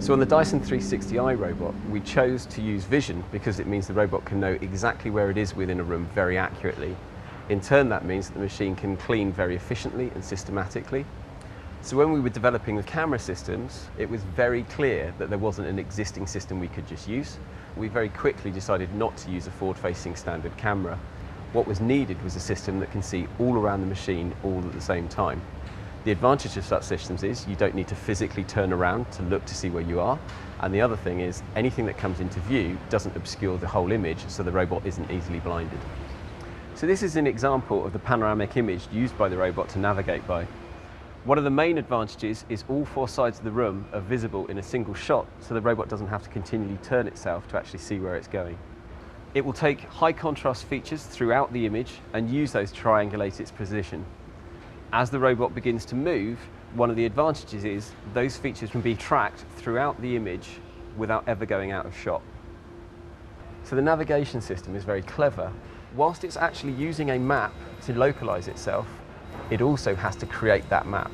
So on the Dyson 360i robot, we chose to use vision because it means the robot can know exactly where it is within a room very accurately. In turn, that means that the machine can clean very efficiently and systematically. So when we were developing the camera systems, it was very clear that there wasn't an existing system we could just use. We very quickly decided not to use a forward-facing standard camera. What was needed was a system that can see all around the machine all at the same time. The advantage of such systems is you don't need to physically turn around to look to see where you are. And the other thing is anything that comes into view doesn't obscure the whole image, so the robot isn't easily blinded. So this is an example of the panoramic image used by the robot to navigate by. One of the main advantages is all four sides of the room are visible in a single shot, so the robot doesn't have to continually turn itself to actually see where it's going. It will take high contrast features throughout the image and use those to triangulate its position. As the robot begins to move, one of the advantages is those features can be tracked throughout the image without ever going out of shot. So the navigation system is very clever. Whilst it's actually using a map to localize itself, it also has to create that map.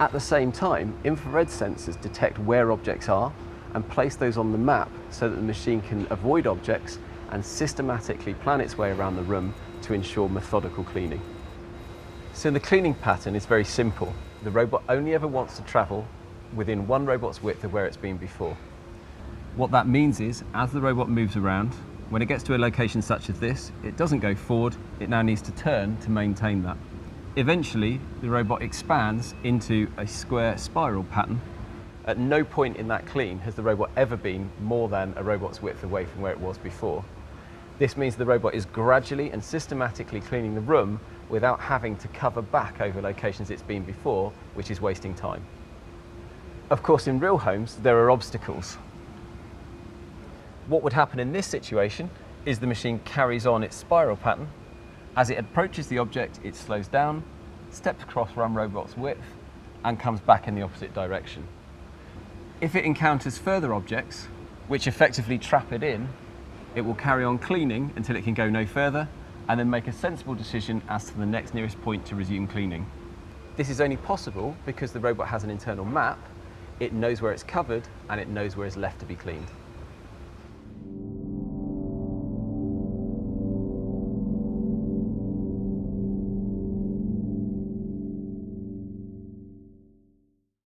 At the same time, infrared sensors detect where objects are and place those on the map so that the machine can avoid objects and systematically plan its way around the room to ensure methodical cleaning. So the cleaning pattern is very simple. The robot only ever wants to travel within one robot's width of where it's been before. What that means is, as the robot moves around, when it gets to a location such as this, it doesn't go forward, it now needs to turn to maintain that. Eventually, the robot expands into a square spiral pattern. At no point in that clean has the robot ever been more than a robot's width away from where it was before. This means the robot is gradually and systematically cleaning the room without having to cover back over locations it's been before, which is wasting time. Of course, in real homes, there are obstacles. What would happen in this situation is the machine carries on its spiral pattern. As it approaches the object, it slows down, steps across one robot's width, and comes back in the opposite direction. If it encounters further objects, which effectively trap it in, it will carry on cleaning until it can go no further, and then make a sensible decision as to the next nearest point to resume cleaning. This is only possible because the robot has an internal map, it knows where it's covered, and it knows where it's left to be cleaned.